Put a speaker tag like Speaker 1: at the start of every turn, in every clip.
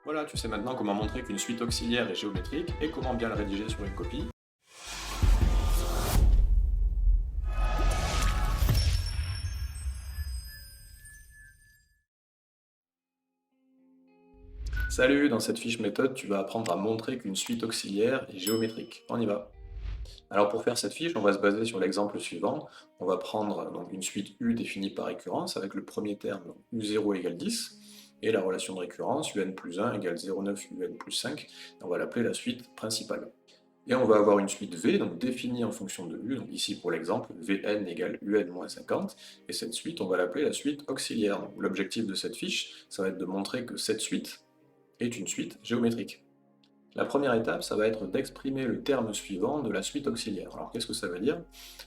Speaker 1: Voilà, tu sais maintenant comment montrer qu'une suite auxiliaire est géométrique et comment bien la rédiger sur une copie. Salut, dans cette fiche méthode, tu vas apprendre à montrer qu'une suite auxiliaire est géométrique. On y va. Alors pour faire cette fiche, on va se baser sur l'exemple suivant. On va prendre donc, une suite U définie par récurrence avec le premier terme donc, U0 égale 10 et la relation de récurrence UN plus 1 égale 0,9 UN plus 5. On va l'appeler la suite principale. Et on va avoir une suite V, donc définie en fonction de U, donc ici pour l'exemple, Vn égale Un moins 50, et cette suite, on va l'appeler la suite auxiliaire. L'objectif de cette fiche, ça va être de montrer que cette suite est une suite géométrique. La première étape, ça va être d'exprimer le terme suivant de la suite auxiliaire. Alors qu'est-ce que ça veut dire?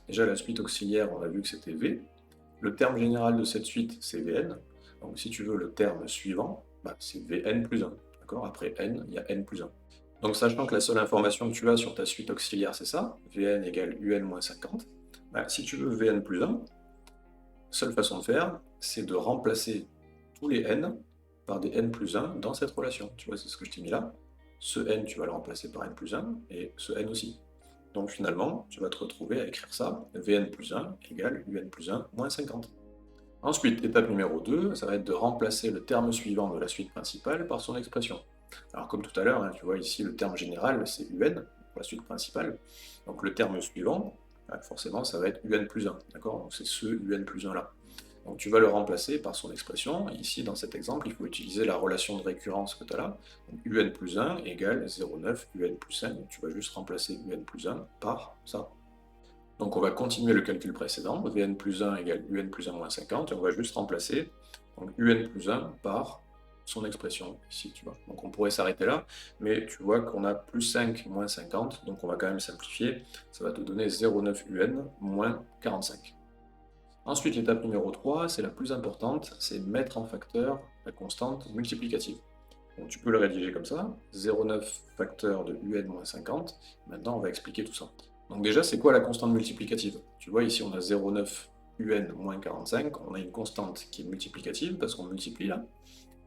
Speaker 1: Déjà, la suite auxiliaire, on a vu que c'était V. Le terme général de cette suite, c'est Vn. Donc si tu veux le terme suivant, c'est Vn plus 1. D'accord? Après n, il y a n plus 1. Donc sachant que la seule information que tu as sur ta suite auxiliaire, c'est ça, Vn égale Un moins 50, si tu veux Vn plus 1, seule façon de faire, c'est de remplacer tous les n par des n plus 1 dans cette relation. Tu vois, c'est ce que je t'ai mis là. Ce n, tu vas le remplacer par n plus 1, et ce n aussi. Donc finalement, tu vas te retrouver à écrire ça, Vn plus 1 égale Un plus 1 moins 50. Ensuite, étape numéro 2, ça va être de remplacer le terme suivant de la suite principale par son expression. Alors comme tout à l'heure, tu vois ici le terme général c'est UN, pour la suite principale. Donc le terme suivant, forcément ça va être UN plus 1, d'accord? Donc c'est ce UN plus 1 là. Donc tu vas le remplacer par son expression, et ici dans cet exemple il faut utiliser la relation de récurrence que tu as là. Donc UN plus 1 égale 0,9 UN plus 5, donc tu vas juste remplacer UN plus 1 par ça. Donc on va continuer le calcul précédent, Vn plus 1 égale Un plus 1 moins 50, et on va juste remplacer donc, Un plus 1 par son expression ici, tu vois. Donc on pourrait s'arrêter là, mais tu vois qu'on a plus 5 moins 50, donc on va quand même simplifier, ça va te donner 0,9 Un moins 45. Ensuite, l'étape numéro 3, c'est la plus importante, c'est mettre en facteur la constante multiplicative. Donc tu peux le rédiger comme ça, 0,9 facteur de Un moins 50, maintenant on va expliquer tout ça. Donc déjà, c'est quoi la constante multiplicative? Tu vois, ici on a 0,9 Un moins 45, on a une constante qui est multiplicative, parce qu'on multiplie là,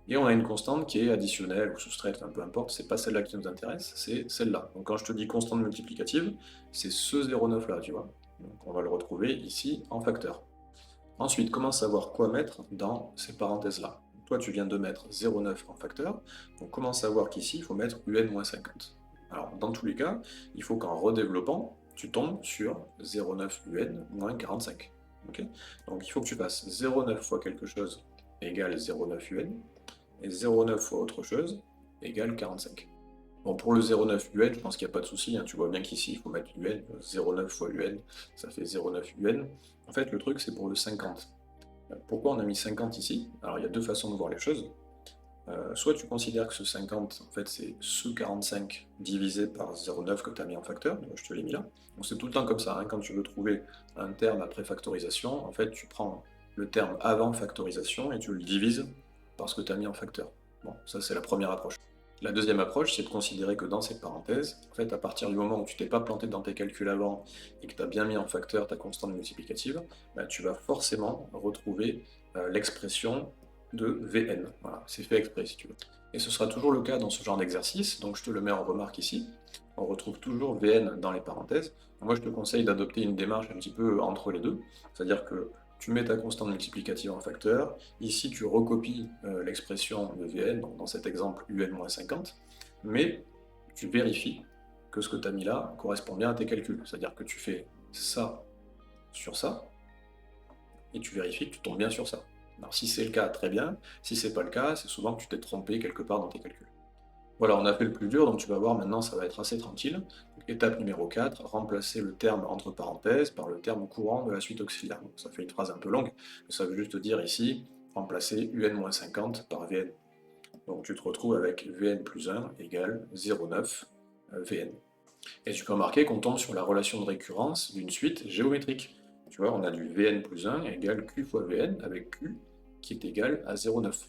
Speaker 1: et on a une constante qui est additionnelle ou soustraite, peu importe, c'est pas celle-là qui nous intéresse, c'est celle-là. Donc quand je te dis constante multiplicative, c'est ce 0,9 là, tu vois. Donc on va le retrouver ici en facteur. Ensuite, comment savoir quoi mettre dans ces parenthèses-là? Toi, tu viens de mettre 0,9 en facteur, donc comment savoir qu'ici, il faut mettre Un-50? Alors, dans tous les cas, il faut qu'en redéveloppant, tu tombes sur 0,9 Un 45. Okay, donc il faut que tu fasses 0,9 fois quelque chose égale 0,9 Un, et 0,9 fois autre chose égale 45. Bon, pour le 0,9 UN, je pense qu'il n'y a pas de souci, tu vois bien qu'ici, il faut mettre UN, 0,9 fois UN, ça fait 0,9 UN. En fait, le truc, c'est pour le 50. Pourquoi on a mis 50 ici? Alors, il y a deux façons de voir les choses. Soit tu considères que ce 50, en fait, c'est ce 45 divisé par 0,9 que tu as mis en facteur, donc je te l'ai mis là. Donc c'est tout le temps comme ça, quand tu veux trouver un terme après factorisation, en fait, tu prends le terme avant factorisation et tu le divises par ce que tu as mis en facteur. Bon, ça c'est la première approche. La deuxième approche, c'est de considérer que dans cette parenthèse, en fait, à partir du moment où tu t'es pas planté dans tes calculs avant et que tu as bien mis en facteur ta constante multiplicative, tu vas forcément retrouver l'expression de Vn. Voilà, c'est fait exprès si tu veux. Et ce sera toujours le cas dans ce genre d'exercice, donc je te le mets en remarque ici. On retrouve toujours Vn dans les parenthèses. Moi je te conseille d'adopter une démarche un petit peu entre les deux, c'est-à-dire que tu mets ta constante multiplicative en facteur, ici tu recopies l'expression de Vn, donc dans cet exemple Un-50, mais tu vérifies que ce que tu as mis là correspond bien à tes calculs, c'est-à-dire que tu fais ça sur ça, et tu vérifies que tu tombes bien sur ça. Alors si c'est le cas, très bien. Si c'est pas le cas, c'est souvent que tu t'es trompé quelque part dans tes calculs. Voilà, on a fait le plus dur, donc tu vas voir maintenant ça va être assez tranquille. Étape numéro 4, remplacer le terme entre parenthèses par le terme courant de la suite auxiliaire. Donc, ça fait une phrase un peu longue, mais ça veut juste dire ici, remplacer Un-50 par Vn. Donc tu te retrouves avec Vn plus 1 égale 0,9 Vn. Et tu peux remarquer qu'on tombe sur la relation de récurrence d'une suite géométrique. Tu vois, on a du Vn plus 1 égale Q fois Vn, avec Q qui est égal à 0,9.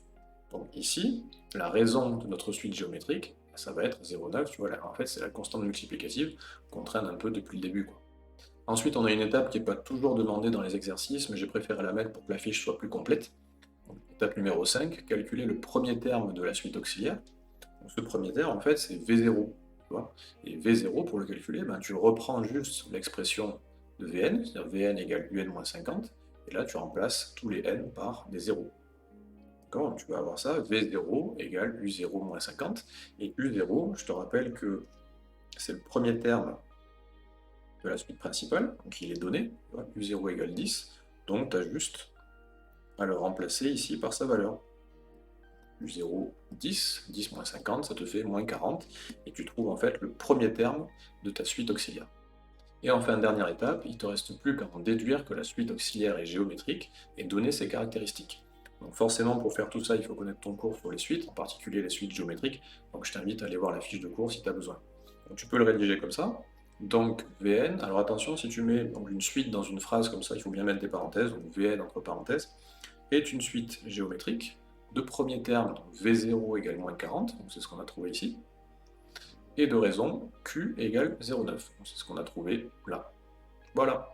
Speaker 1: Donc ici, la raison de notre suite géométrique, ça va être 0,9, tu vois, là, en fait c'est la constante multiplicative qu'on traîne un peu depuis le début, quoi. Ensuite, on a une étape qui n'est pas toujours demandée dans les exercices, mais j'ai préféré la mettre pour que la fiche soit plus complète. Donc, étape numéro 5, calculer le premier terme de la suite auxiliaire. Donc, ce premier terme, en fait, c'est V0. Tu vois. Et V0, pour le calculer, ben, tu reprends juste l'expression de Vn, c'est-à-dire Vn égale Un moins 50, et là tu remplaces tous les n par des zéros. D'accord? Tu vas avoir ça, V0 égale U0 moins 50, et U0, je te rappelle que c'est le premier terme de la suite principale, donc il est donné, tu vois, U0 égale 10, donc tu as juste à le remplacer ici par sa valeur. U0, 10, 10 moins 50, ça te fait moins 40, et tu trouves en fait le premier terme de ta suite auxiliaire. Et enfin, dernière étape, il ne te reste plus qu'à en déduire que la suite auxiliaire est géométrique et donner ses caractéristiques. Donc forcément, pour faire tout ça, il faut connaître ton cours sur les suites, en particulier les suites géométriques, donc je t'invite à aller voir la fiche de cours si tu as besoin. Donc tu peux le rédiger comme ça. Donc Vn, alors attention, si tu mets donc, une suite dans une phrase comme ça, il faut bien mettre des parenthèses, donc Vn entre parenthèses, est une suite géométrique de premier terme, donc V0 égale moins 40, donc c'est ce qu'on a trouvé ici, et de raison Q égale 0,9, c'est ce qu'on a trouvé là. Voilà.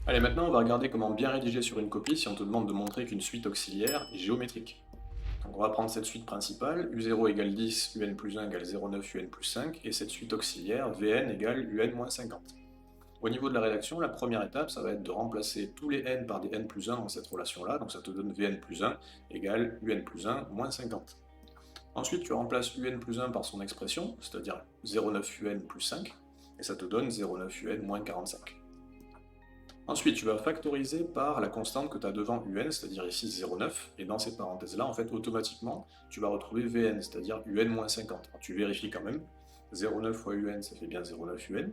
Speaker 1: Allez, maintenant on va regarder comment bien rédiger sur une copie si on te demande de montrer qu'une suite auxiliaire est géométrique. Donc on va prendre cette suite principale, U0 égale 10, UN plus 1 égale 0,9, UN plus 5, et cette suite auxiliaire, Vn égale UN moins 50. Au niveau de la rédaction, la première étape, ça va être de remplacer tous les n par des n plus 1 dans cette relation-là, donc ça te donne Vn plus 1 égale UN plus 1 moins 50. Ensuite, tu remplaces UN plus 1 par son expression, c'est-à-dire 0,9 UN plus 5, et ça te donne 0,9 UN moins 45. Ensuite, tu vas factoriser par la constante que tu as devant UN, c'est-à-dire ici 0,9, et dans ces parenthèses-là, en fait, automatiquement, tu vas retrouver Vn, c'est-à-dire UN moins 50. Alors, tu vérifies quand même, 0,9 fois UN, ça fait bien 0,9 UN,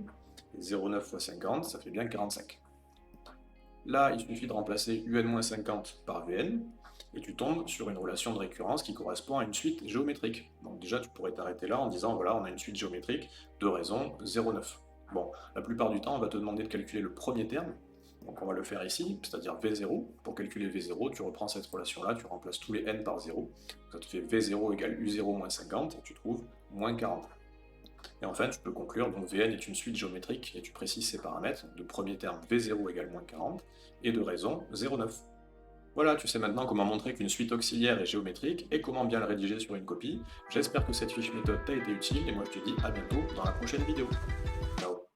Speaker 1: et 0,9 fois 50, ça fait bien 45. Là, il suffit de remplacer UN-50 par Vn, et tu tombes sur une relation de récurrence qui correspond à une suite géométrique. Donc déjà, tu pourrais t'arrêter là en disant, voilà, on a une suite géométrique de raison 0,9. Bon, la plupart du temps, on va te demander de calculer le premier terme, donc on va le faire ici, c'est-à-dire V0. Pour calculer V0, tu reprends cette relation-là, tu remplaces tous les n par 0, ça te fait V0 égale U0 moins 50, et tu trouves moins 40. Et enfin, tu peux conclure, donc Vn est une suite géométrique, et tu précises ses paramètres, de premier terme V0 égale moins 40, et de raison 0,9. Voilà, tu sais maintenant comment montrer qu'une suite auxiliaire est géométrique, et comment bien le rédiger sur une copie. J'espère que cette fiche méthode t'a été utile, et moi je te dis à bientôt dans la prochaine vidéo. Ciao.